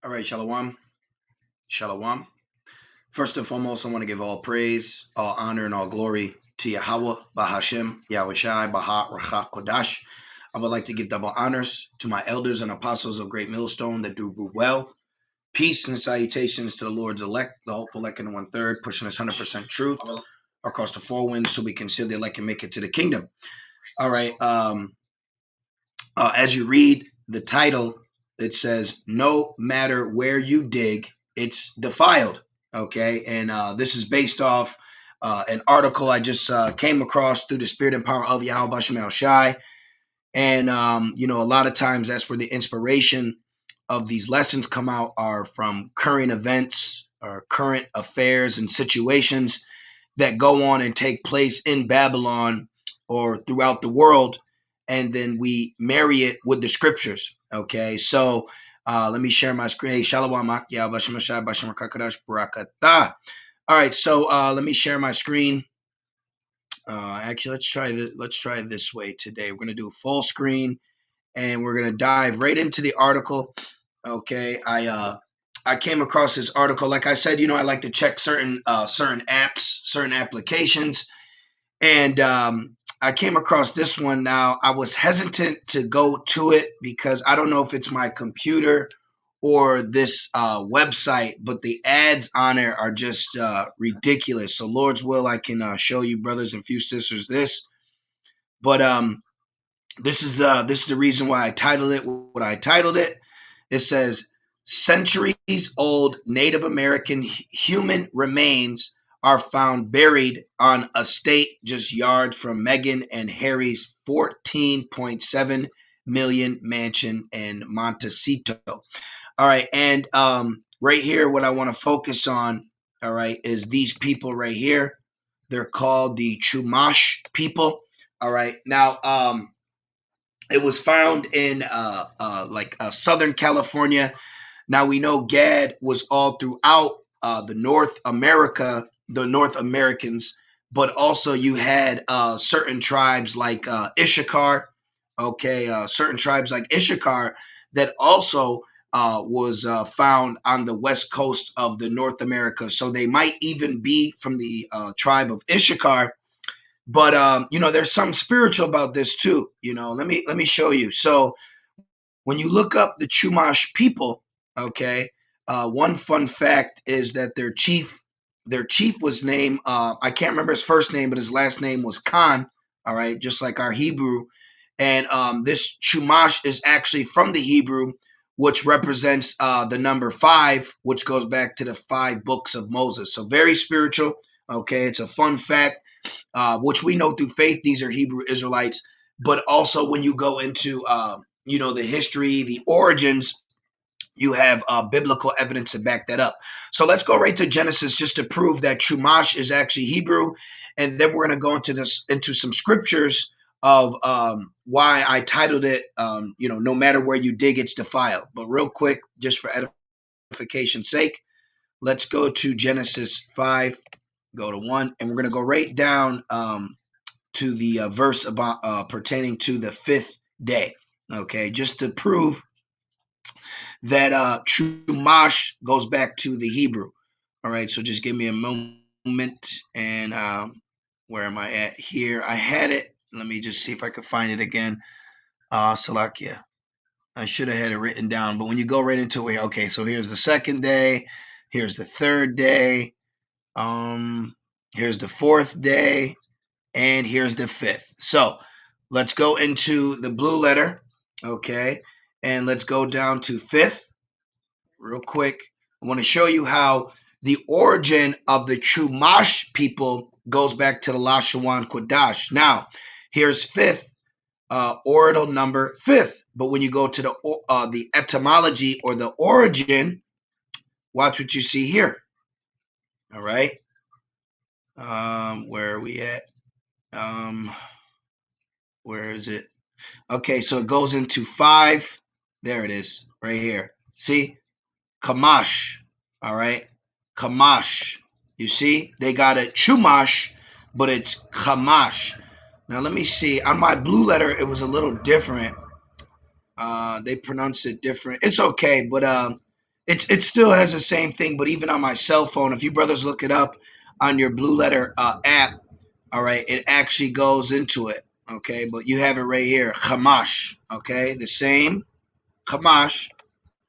All right, Shalom. Shalom. First and foremost, I want to give all praise, all honor, and all glory to Yahawah, bahasham, Yahawashi, baha, rawchaa, qadash. I would like to give double honors to my elders and apostles of Great Millstone that do well. Peace and salutations to the Lord's elect, the hopeful elect in the 1/3, pushing us 100% truth across the four winds so we can seal the elect and make it to the kingdom. All right. As you read the title, it says, no matter where you dig, it's defiled. Okay. And this is based off an article I just came across through the spirit and power of Yahawah. And, a lot of times that's where the inspiration of these lessons come out are from current events or current affairs and situations that go on and take place in Babylon or throughout the world. And then we marry it with the scriptures. Okay, so let me share my screen. Hey, Shalom, Barakatah. All right, so let me share my screen. Actually, let's try this way today. We're gonna do full screen, and we're gonna dive right into the article. Okay, I came across this article. Like I said, I like to check certain apps, certain applications, and I came across this one. Now, I was hesitant to go to it because I don't know if it's my computer or this website, but the ads on it are just ridiculous. So, Lord's will, I can show you, brothers and few sisters, this. But this is the reason why I titled it what I titled it. It says, centuries-old Native American human remains are found buried on a estate just yards from Meghan and Harry's $14.7 million mansion in Montecito. All right, and right here, what I want to focus on, all right, is these people right here. They're called the Chumash people. All right, now it was found in Southern California. Now we know Gad was all throughout the North Americans, but also you had certain tribes like Issachar, certain tribes like Issachar that also was found on the west coast of the North America. So they might even be from the tribe of Issachar. But there's something spiritual about this too. Let me show you. So when you look up the Chumash people, okay, one fun fact is that their chief was named, I can't remember his first name, but his last name was Khan, all right, just like our Hebrew. And this Chumash is actually from the Hebrew, which represents the number 5, which goes back to the 5 books of Moses. So very spiritual, okay, it's a fun fact, which we know through faith, these are Hebrew Israelites. But also when you go into, the history, the origins, you have biblical evidence to back that up. So let's go right to Genesis just to prove that Chumash is actually Hebrew. And then we're going to go into some scriptures of why I titled it, no matter where you dig, it's defiled. But real quick, just for edification's sake, let's go to Genesis 5, go to 1, and we're going to go right down to the verse about pertaining to the 5th day. Okay, just to prove that Chumash goes back to the Hebrew. All right, so just give me a moment. And where am I at here? I had it. Let me just see if I can find it again. Salakia. I should have had it written down. But when you go right into it, okay, so here's the 2nd day. Here's the 3rd day. Here's the 4th day. And here's the 5th. So let's go into the blue letter. Okay. And let's go down to 5th real quick. I want to show you how the origin of the Chumash people goes back to the Lashawan Qadash. Now, here's 5th, ordinal number 5th. But when you go to the etymology or the origin, watch what you see here. All right. Where are we at? Where is it? Okay, so it goes into 5. There it is, right here. See? Kamash. All right? Kamash. You see? They got it Chumash, but it's Kamash. Now, let me see. On my blue letter, it was a little different. They pronounced it different. It's okay, but it still has the same thing, but even on my cell phone, if you brothers look it up on your Blue Letter app, all right, it actually goes into it, okay? But you have it right here, Chamash, okay? The same Chamash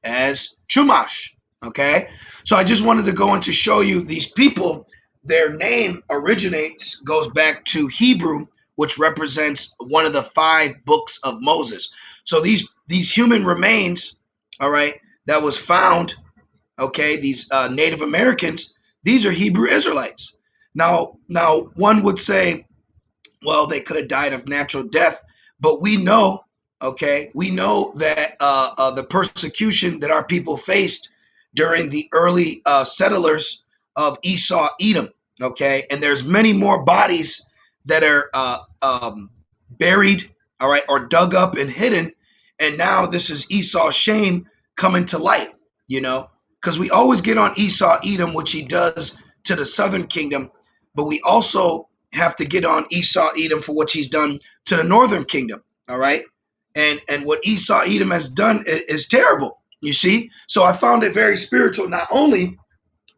as Chumash, okay? So I just wanted to go in to show you these people, their name goes back to Hebrew, which represents one of the 5 books of Moses. So these human remains, all right, that was found, okay, these Native Americans, these are Hebrew Israelites. Now one would say, well, they could have died of natural death, but we know, okay, we know that the persecution that our people faced during the early settlers of Esau, Edom, okay, and there's many more bodies that are buried, all right, or dug up and hidden, and now this is Esau's shame coming to light, you know, because we always get on Esau, Edom, which he does to the southern kingdom, but we also have to get on Esau, Edom for what he's done to the northern kingdom, all right? And what Esau, Edom has done is terrible, you see? So I found it very spiritual. Not only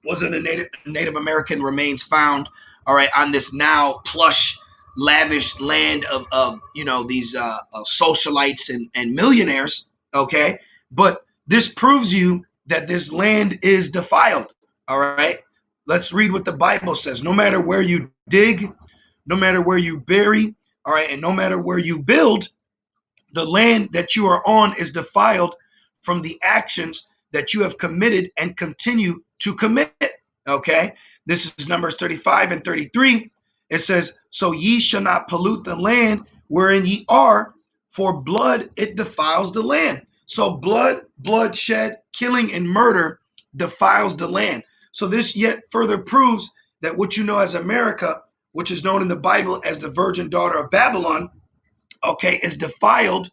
was it a Native American remains found, all right, on this now plush, lavish land of you know, these socialites and millionaires, okay? But this proves you that this land is defiled, all right? Let's read what the Bible says. No matter where you dig, no matter where you bury, all right, and no matter where you build, the land that you are on is defiled from the actions that you have committed and continue to commit, okay? This is Numbers 35 and 33. It says, so ye shall not pollute the land wherein ye are, for blood, it defiles the land. So bloodshed, killing, and murder defiles the land. So this yet further proves that what you know as America, which is known in the Bible as the virgin daughter of Babylon, okay, is defiled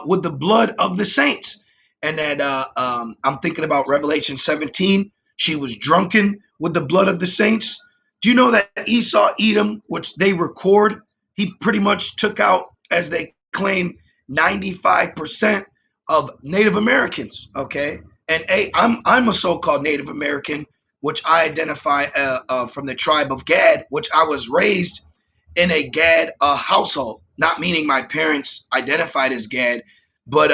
with the blood of the saints. And that I'm thinking about Revelation 17. She was drunken with the blood of the saints. Do you know that Esau, Edom, which they record, he pretty much took out, as they claim, 95% of Native Americans, okay? And I'm a so-called Native American, which I identify from the tribe of Gad, which I was raised in a Gad household, not meaning my parents identified as Gad, but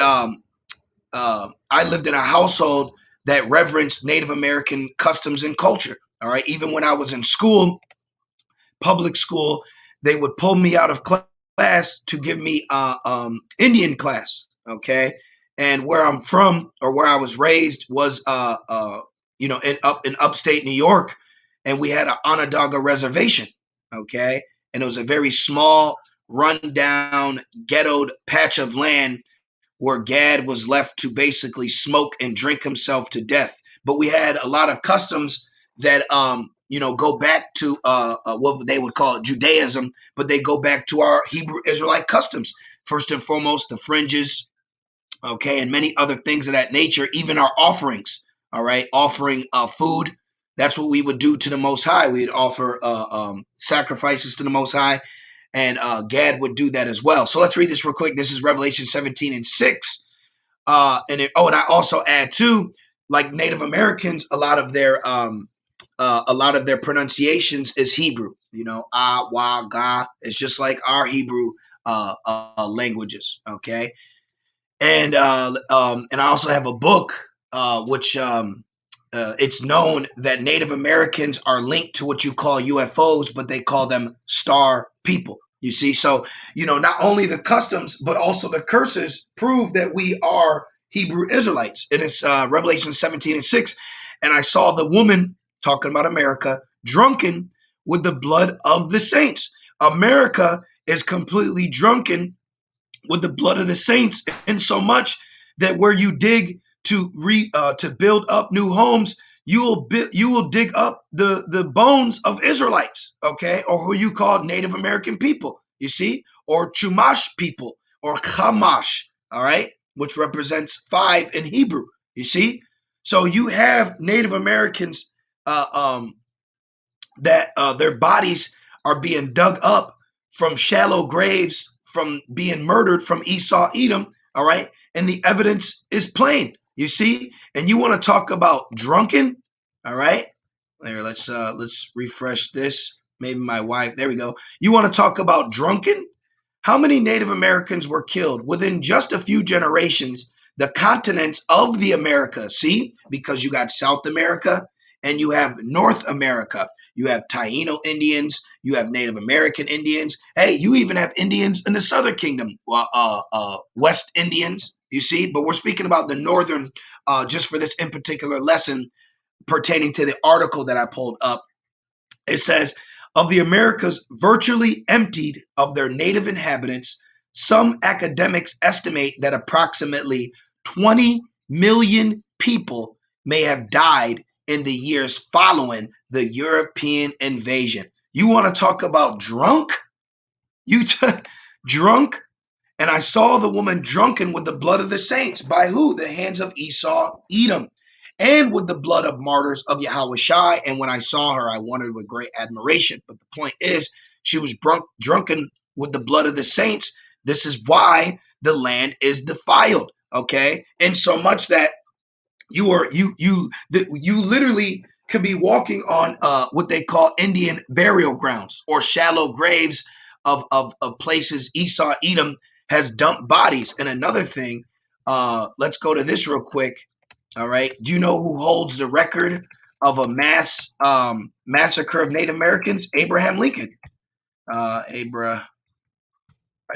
I lived in a household that reverenced Native American customs and culture, all right? Even when I was in school, public school, they would pull me out of class to give me Indian class, okay? And where I'm from, or where I was raised, was you know, in upstate New York, and we had an Onondaga reservation, okay? And it was a very small, rundown, ghettoed patch of land where Gad was left to basically smoke and drink himself to death. But we had a lot of customs that you know, go back to what they would call Judaism, but they go back to our Hebrew Israelite customs. First and foremost, the fringes, okay, and many other things of that nature, even our offerings, all right, offering food. That's what we would do to the Most High. We'd offer sacrifices to the Most High, and Gad would do that as well. So let's read this real quick. This is Revelation 17 and 6. And I also add too, like Native Americans, a lot of their pronunciations is Hebrew. You know, ah, wah, ga. It's just like our Hebrew languages. Okay. And I also have a book which it's known that Native Americans are linked to what you call UFOs, but they call them star people. You see, so you know, not only the customs but also the curses prove that we are Hebrew Israelites. And it's Revelation 17 and 6. And I saw the woman, talking about America, drunken with the blood of the saints. America is completely drunken with the blood of the saints, in so much that where you dig to build up new homes, you will dig up the bones of Israelites, okay, or who you call Native American people, you see, or Chumash people, or Chamash, all right, which represents 5 in Hebrew, you see. So you have Native Americans that their bodies are being dug up from shallow graves, from being murdered from Esau, Edom, all right? And the evidence is plain. You see? And you want to talk about drunken? All right. There, let's refresh this. Maybe my wife. There we go. You want to talk about drunken? How many Native Americans were killed within just a few generations? The continents of the Americas, see, because you got South America and you have North America. You have Taino Indians, you have Native American Indians. Hey, you even have Indians in the Southern Kingdom, West Indians, you see. But we're speaking about the Northern, just for this in particular lesson pertaining to the article that I pulled up. It says, of the Americas virtually emptied of their native inhabitants, some academics estimate that approximately 20 million people may have died in the years following the European invasion. You want to talk about drunk? Drunk? And I saw the woman drunken with the blood of the saints. By who? The hands of Esau, Edom, and with the blood of martyrs of Yahawashi. And when I saw her, I wondered with great admiration. But the point is, she was drunken with the blood of the saints. This is why the land is defiled. Okay, and so much that you literally could be walking on what they call Indian burial grounds or shallow graves of places Esau, Edom has dumped bodies. And another thing, let's go to this real quick. All right. Do you know who holds the record of a mass massacre of Native Americans? Abraham Lincoln. I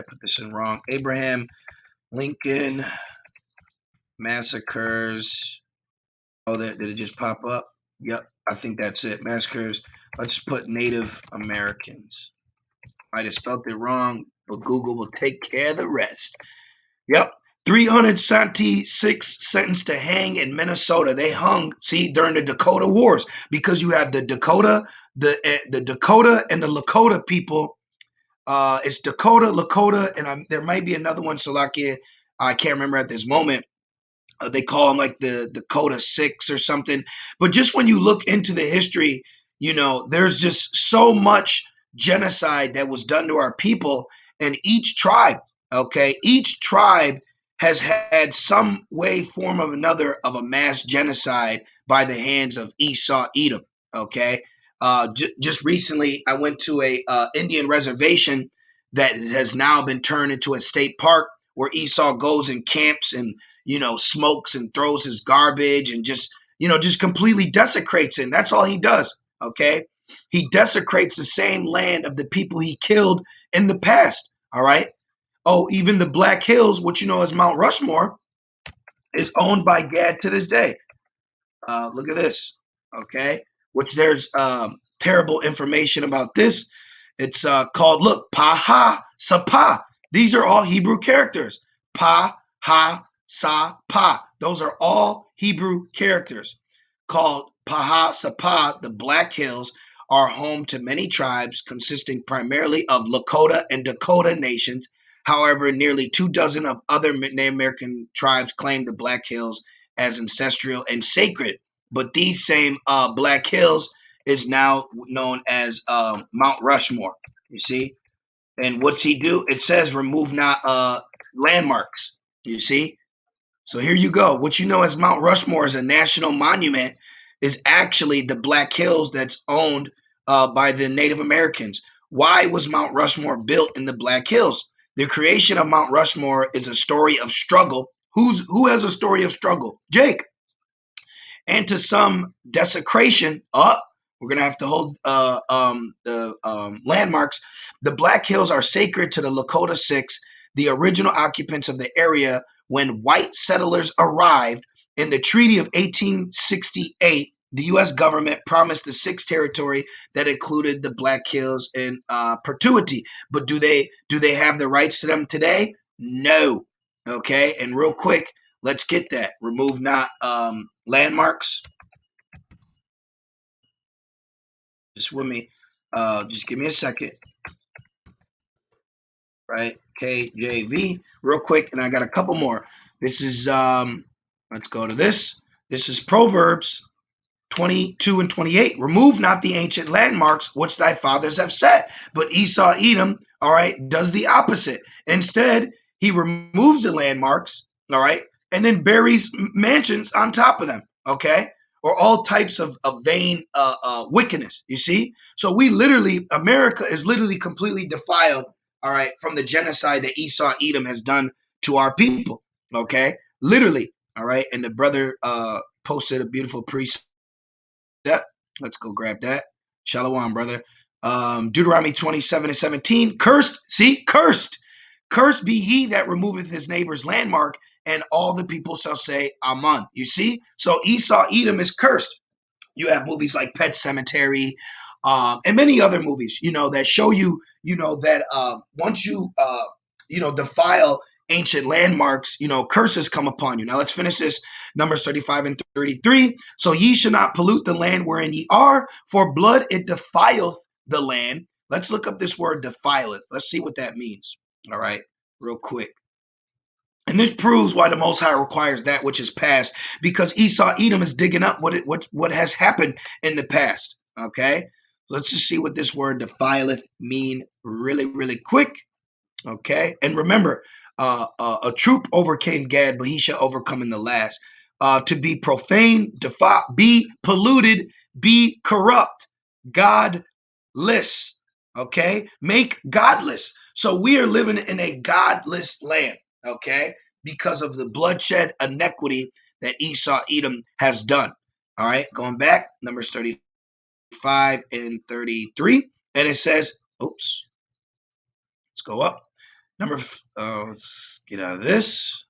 put this in wrong. Abraham Lincoln massacres. Oh, did it just pop up? Yep. I think that's it. Massacres. Let's put Native Americans. I just spelled it wrong, but Google will take care of the rest. Yep. 376 sentenced to hang in Minnesota. They hung, see, during the Dakota Wars, because you have the Dakota, the Dakota and the Lakota people. It's Dakota, Lakota, and there might be another one, Salakia. I can't remember at this moment. They call them like the Dakota Six or something. But just when you look into the history, you know, there's just so much genocide that was done to our people. And each tribe, okay, each tribe has had some way, form of another of a mass genocide by the hands of Esau, Edom, okay? Just recently, I went to a Indian reservation that has now been turned into a state park where Esau goes and camps and, you know, smokes and throws his garbage and just, you know, just completely desecrates it. And that's all he does, okay? He desecrates the same land of the people he killed in the past, all right? Oh, even the Black Hills, which you know as Mount Rushmore, is owned by Gad to this day. Look at this, okay? Which there's terrible information about this. It's called, look, Pa-ha, Sa-pa. These are all Hebrew characters. Pa-ha, Sa-pa. Those are all Hebrew characters. Called Pa-ha, Sa-pa, the Black Hills are home to many tribes consisting primarily of Lakota and Dakota nations. However, nearly 24 of other Native American tribes claim the Black Hills as ancestral and sacred. But these same Black Hills is now known as Mount Rushmore, you see? And what's he do? It says remove not landmarks, you see? So here you go. What you know as Mount Rushmore is a national monument is actually the Black Hills that's owned by the Native Americans. Why was Mount Rushmore built in the Black Hills? The creation of Mount Rushmore is a story of struggle. Who has a story of struggle? Jake. And to some desecration. We're going to have to hold the landmarks. The Black Hills are sacred to the Lakota Six, the original occupants of the area when white settlers arrived. In the Treaty of 1868, the U.S. government promised the Six territory that included the Black Hills in perpetuity. But do they have the rights to them today? No. Okay, and real quick, let's get that. Remove not landmarks. Just with me. Just give me a second. Right, KJV. Real quick, and I got a couple more. This is, let's go to this. This is Proverbs 22 and 28. Remove not the ancient landmarks which thy fathers have set. But Esau, Edom, all right, does the opposite. Instead, he removes the landmarks, all right, and then buries mansions on top of them, okay? Or all types of vain wickedness, you see? So we literally, America is literally completely defiled, all right, from the genocide that Esau Edom has done to our people, okay? Literally, all right? And the brother posted a beautiful precept. Let's go grab that. Shalom, brother. Deuteronomy 27:17. Cursed, see, cursed. Cursed be he that removeth his neighbor's landmark, and all the people shall say, Amen. You see? So Esau Edom is cursed. You have movies like Pet Sematary, and many other movies, that show you, that once you, defile ancient landmarks, curses come upon you. Now let's finish this. Numbers 35:33. So ye shall not pollute the land wherein ye are, for blood it defileth the land. Let's look up this word defileth. Let's see what that means. All right, real quick. And this proves why the Most High requires that which is past, because Esau Edom is digging up what has happened in the past. Okay, let's just see what this word defileth mean really, really quick. Okay, and remember, a troop overcame Gad, but he shall overcome in the last. To be profane, be polluted, be corrupt, godless. Okay, make godless. So we are living in a godless land, okay, because of the bloodshed iniquity that Esau Edom has done. All right, going back, Numbers 35 and 33, and it says, oops, let's go up. Let's get out of this.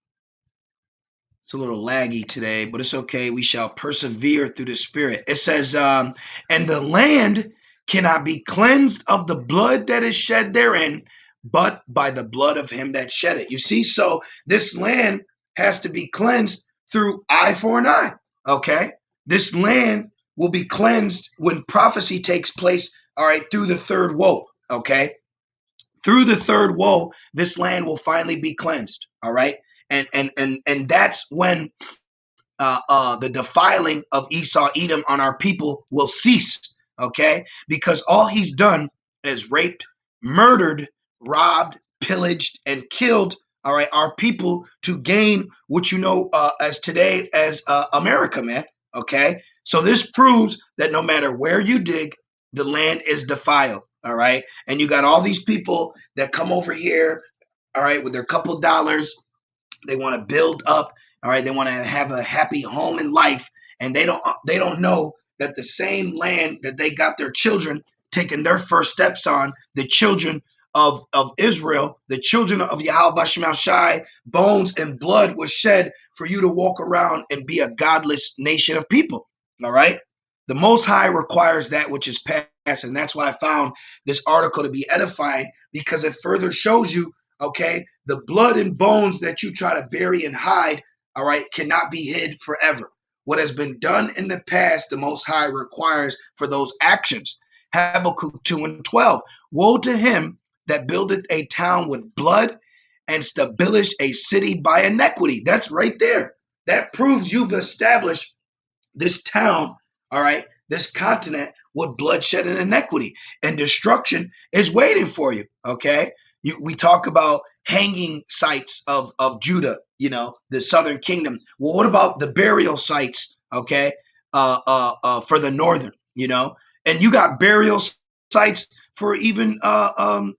It's a little laggy today, but it's okay. We shall persevere through the Spirit. It says, and the land cannot be cleansed of the blood that is shed therein, but by the blood of him that shed it. You see, so this land has to be cleansed through eye for an eye, okay? This land will be cleansed when prophecy takes place, all right, through the third woe, okay? Through the third woe, this land will finally be cleansed, all right? And that's when the defiling of Esau Edom on our people will cease, okay? Because all he's done is raped, murdered, robbed, pillaged, and killed, all right, our people to gain what you know as today as America, man, okay? So this proves that no matter where you dig, the land is defiled, all right? And you got all these people that come over here, all right, with their couple dollars. They want to build up, all right? They want to have a happy home in life, and they don't know that the same land that they got their children taking their first steps on, the children of Israel, the children of Yahawah, bones and blood was shed for you to walk around and be a godless nation of people, all right? The Most High requires that which is past, and that's why I found this article to be edifying, because it further shows you, okay, the blood and bones that you try to bury and hide, all right, cannot be hid forever. What has been done in the past, the Most High requires for those actions. Habakkuk 2:12. Woe to him that buildeth a town with blood and establish a city by iniquity. That's right there. That proves you've established this town, all right, this continent with bloodshed and iniquity, and destruction is waiting for you, okay? We talk about hanging sites of Judah, the southern kingdom. Well, what about the burial sites, okay, for the northern, and you got burial sites for even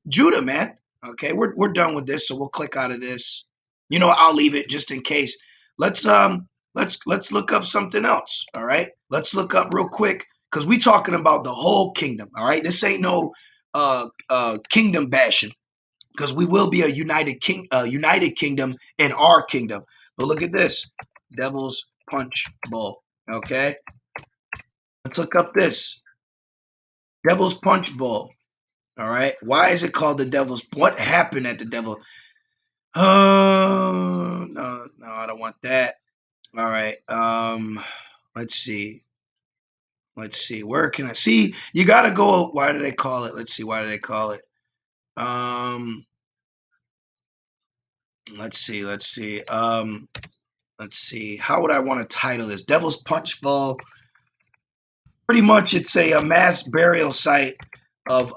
Judah, man. Okay, we're done with this, so we'll click out of this. I'll leave it just in case. Let's look up something else. All right, let's look up real quick, because we talking about the whole kingdom. All right, this ain't no kingdom bashing, because we will be a united kingdom in our kingdom. But look at this, Devil's Punch Bowl. Okay, let's look up this Devil's Punch Bowl. All right, why is it called the Devil's? What happened at the Devil? Oh, no, I don't want that. All right, let's see. Where can I see? You gotta go. Why do they call it? Let's see. Why do they call it? Let's see. How would I want to title this? Devil's Punch Bowl. Pretty much, it's a mass burial site of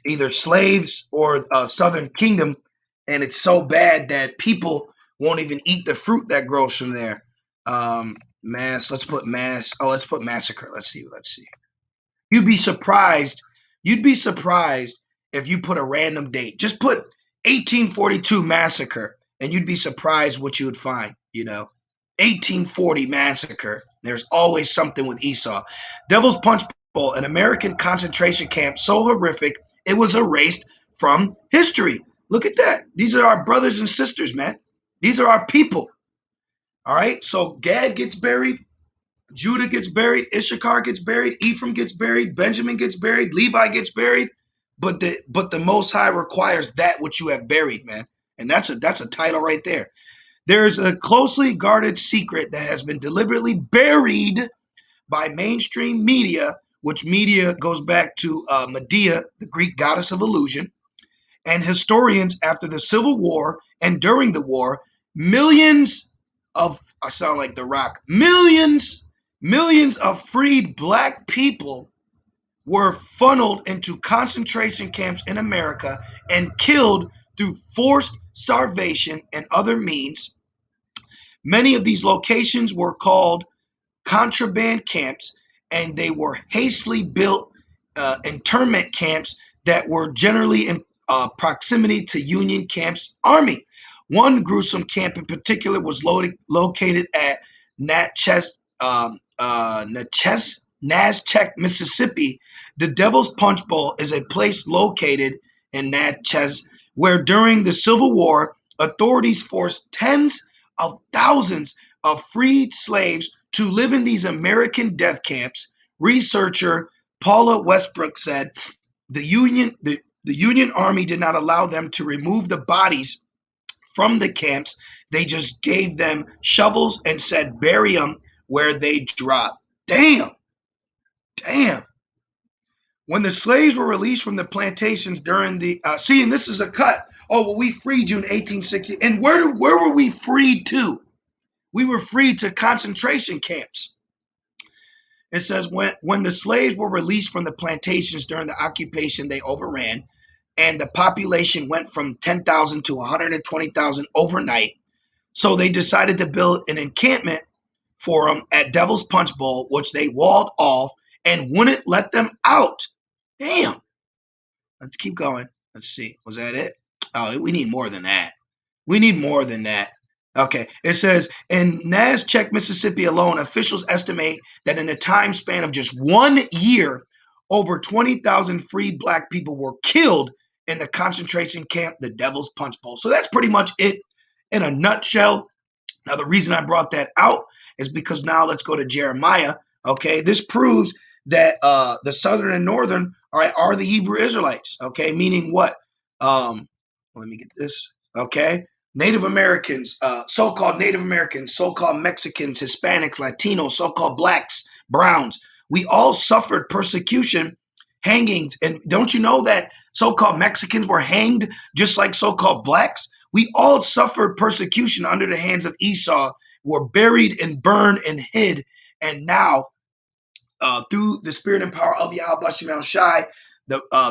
either slaves or Southern Kingdom, and it's so bad that people won't even eat the fruit that grows from there. Mass. Let's put mass. Oh, let's put massacre. Let's see. You'd be surprised. You'd be surprised if you put a random date. Just put 1842 massacre, and you'd be surprised what you would find. 1840 massacre. There's always something with Esau. Devil's Punch Bowl, an American concentration camp so horrific it was erased from history. Look at that. These are our brothers and sisters, man. These are our people. All right. So Gad gets buried. Judah gets buried, Issachar gets buried, Ephraim gets buried, Benjamin gets buried, Levi gets buried, but the Most High requires that which you have buried, man, and that's a title right there. There's a closely guarded secret that has been deliberately buried by mainstream media, which media goes back to Medea, the Greek goddess of illusion, and historians after the Civil War and during the war. Millions of I sound like The Rock. Millions of freed black people were funneled into concentration camps in America and killed through forced starvation and other means. Many of these locations were called contraband camps, and they were hastily built internment camps that were generally in proximity to Union camps' army. One gruesome camp in particular was located at Natchez, Mississippi. The Devil's Punch Bowl is a place located in Natchez where during the Civil War, authorities forced tens of thousands of freed slaves to live in these American death camps. Researcher Paula Westbrook said the Union Army did not allow them to remove the bodies from the camps. They just gave them shovels and said bury them where they drop. Damn. When the slaves were released from the plantations during the and this is a cut. Oh, well, we freed you in 1860. And where were we freed to? We were freed to concentration camps. It says when the slaves were released from the plantations during the occupation, they overran, and the population went from 10,000 to 120,000 overnight. So they decided to build an encampment for them at Devil's Punch Bowl, which they walled off and wouldn't let them out. Damn. Let's keep going. Let's see. Was that it? Oh, we need more than that. Okay. It says in Natchez, Mississippi alone, officials estimate that in a time span of just 1 year, over 20,000 freed black people were killed in the concentration camp, the Devil's Punch Bowl. So that's pretty much it in a nutshell. Now, the reason I brought that out is because now let's go to Jeremiah. Okay, this proves that the southern and northern are the Hebrew Israelites. Okay, meaning what? Let me get this. Okay, Native Americans, so-called Native Americans, so-called Mexicans, Hispanics, Latinos, so-called blacks, browns. We all suffered persecution, hangings, and don't you know that so-called Mexicans were hanged just like so-called blacks? We all suffered persecution under the hands of Esau, were buried and burned and hid, and now through the spirit and power of Yahawashi,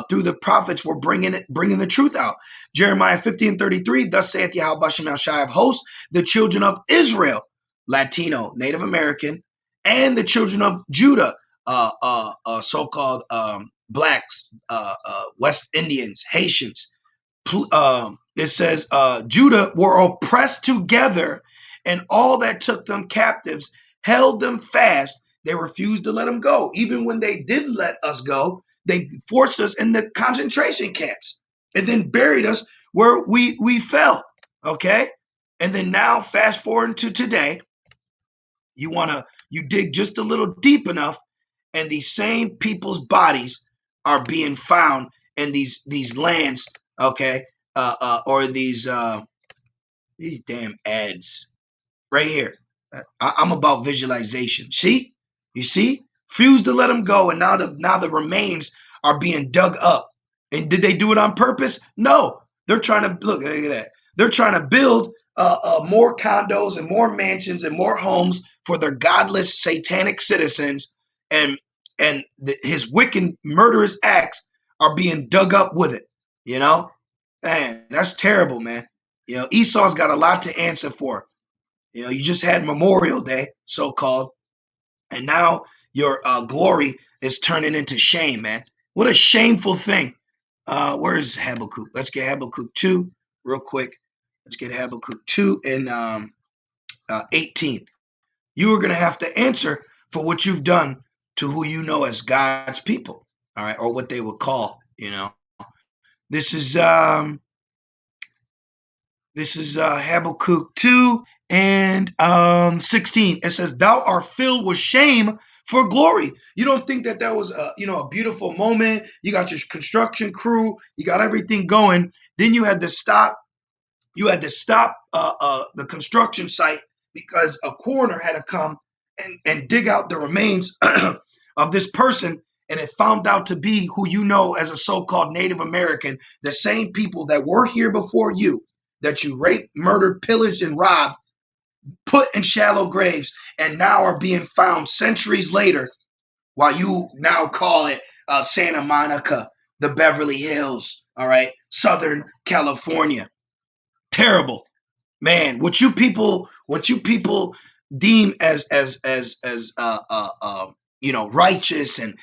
through the prophets, we're bringing the truth out. Jeremiah 50:33, thus saith Yahawashi of hosts, the children of Israel, Latino, Native American, and the children of Judah, so-called blacks, West Indians, Haitians. It says Judah were oppressed together, and all that took them captives held them fast. They refused to let them go. Even when they did let us go, they forced us in the concentration camps and then buried us where we fell. Okay, and then now fast forward to today, you dig just a little deep enough, and these same people's bodies are being found in these lands. Okay. Or these damn ads right here. I'm about visualization. See, you see, refused to let them go, and now the remains are being dug up. And did they do it on purpose? No, they're trying to look at that. They're trying to build more condos and more mansions and more homes for their godless, satanic citizens, and his wicked, murderous acts are being dug up with it. Man, that's terrible, man. You know, Esau's got a lot to answer for. You know, you just had Memorial Day, so-called, and now your glory is turning into shame, man. What a shameful thing. Where's Habakkuk? Let's get Habakkuk 2 real quick. Let's get Habakkuk 2 and 18. You are going to have to answer for what you've done to who you know as God's people, all right, or what they would call, you know. This is Habakkuk 2 and 16. It says, "Thou art filled with shame for glory." You don't think that was a beautiful moment? You got your construction crew, you got everything going. Then you had to stop. The construction site because a coroner had to come and dig out the remains of this person, and it found out to be who you know as a so-called Native American, the same people that were here before you, that you raped, murdered, pillaged, and robbed, put in shallow graves, and now are being found centuries later, while you now call it Santa Monica, the Beverly Hills, all right, Southern California. Terrible, man. What you people deem as righteous and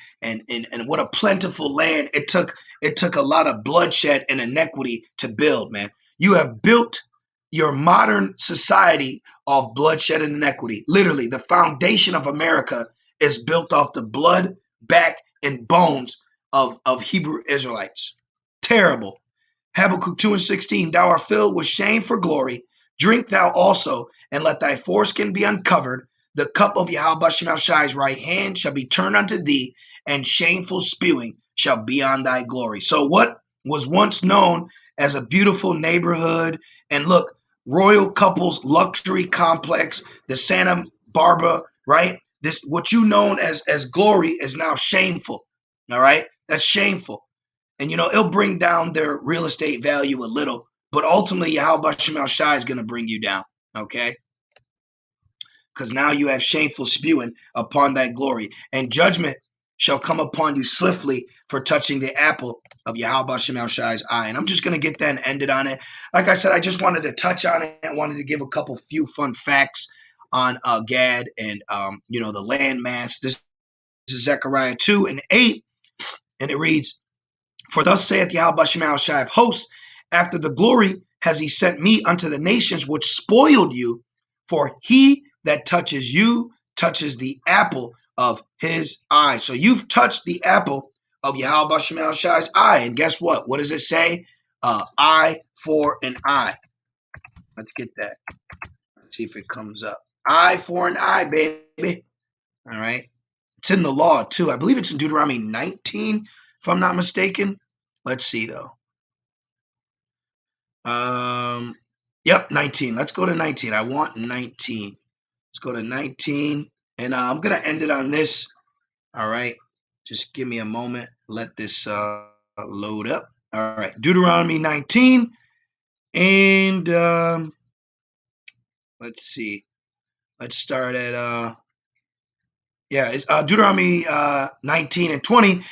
what a plentiful land. It took a lot of bloodshed and inequity to build, man. You have built your modern society off bloodshed and inequity. Literally, the foundation of America is built off the blood, back, and bones of Hebrew Israelites. Terrible. Habakkuk 2 and 16, "Thou art filled with shame for glory. Drink thou also, and let thy foreskin be uncovered. The cup of Yahawah's right hand shall be turned unto thee, and shameful spewing shall be on thy glory." So what was once known as a beautiful neighborhood, and look, royal couples, luxury complex, the Santa Barbara, right? This, what you known as glory, is now shameful. All right, that's shameful. And, it'll bring down their real estate value a little, but ultimately Yahawah is going to bring you down, okay? Because now you have shameful spewing upon thy glory, and judgment shall come upon you swiftly for touching the apple of Yahawah's eye. And I'm just going to get that and end it on it. Like I said, I just wanted to touch on it. I wanted to give a few fun facts on Gad and, the land mass. This is Zechariah 2 and 8, and it reads, "For thus saith Yahawah of hosts, after the glory has he sent me unto the nations which spoiled you, for he that touches you touches the apple of his eye." So you've touched the apple of Yahawah's eye. And guess what? What does it say? Eye for an eye. Let's get that. Let's see if it comes up. Eye for an eye, baby. All right. It's in the law, too. I believe it's in Deuteronomy 19, if I'm not mistaken. Let's see, though. Yep, 19. Let's go to 19. I want 19. Let's go to 19. And I'm going to end it on this. All right. Just give me a moment. Let this load up. All right. Deuteronomy 19. And let's see. Let's start at, Deuteronomy 19 and 20.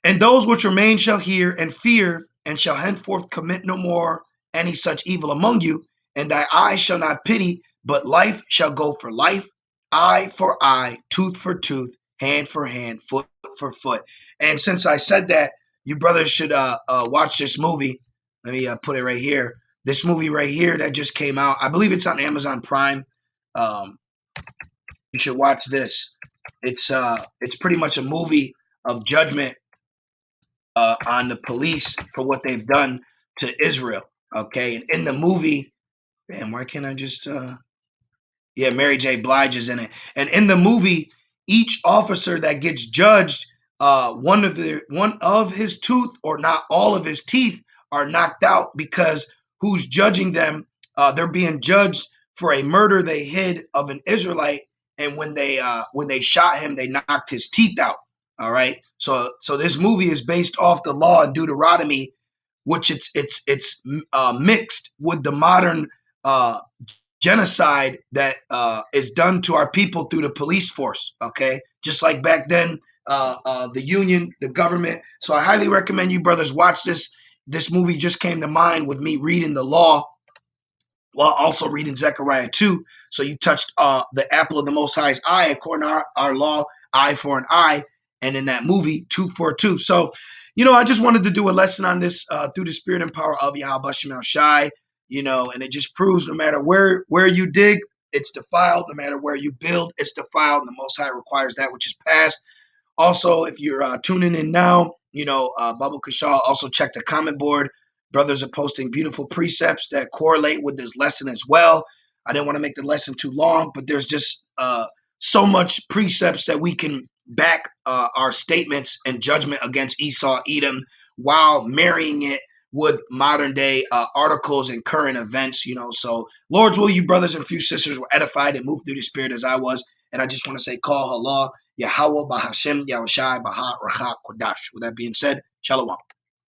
"And those which remain shall hear and fear, and shall henceforth commit no more any such evil among you. And thy eye shall not pity, but life shall go for life, eye for eye, tooth for tooth, hand for hand, foot for foot." And since I said that, you brothers should watch this movie. Let me put it right here. This movie right here that just came out. I believe it's on Amazon Prime. You should watch this. It's pretty much a movie of judgment on the police for what they've done to Israel. Okay, and in the movie, damn, why can't I just Mary J. Blige is in it. And in the movie, each officer that gets judged, one of his tooth, or not all of his teeth, are knocked out, because who's judging them? They're being judged for a murder they hid of an Israelite, and when they shot him, they knocked his teeth out. All right. So this movie is based off the law in Deuteronomy, which it's mixed with the modern genocide that is done to our people through the police force. Okay, just like back then, the union, the government. So I highly recommend you brothers watch this. This movie just came to mind with me reading the law while also reading Zechariah 2. So you touched the apple of the Most High's eye, according to our law, eye for an eye, and in that movie, 2 for 2. So, I just wanted to do a lesson on this through the spirit and power of Yahawashi, and it just proves no matter where you dig, it's defiled. No matter where you build, it's defiled. And the Most High requires that which is past. Also, if you're tuning in now, Babu Kashal, also check the comment board. Brothers are posting beautiful precepts that correlate with this lesson as well. I didn't want to make the lesson too long, but there's just so much precepts that we can back our statements and judgment against Esau, Edom, while marrying it with modern day articles and current events, So, Lord's will, you brothers and few sisters were edified and moved through the spirit as I was. And I just want to say, call Allah, Yahawah, bahasham, Yahawashi, baha, rawchaa, qadash. With that being said, shalom.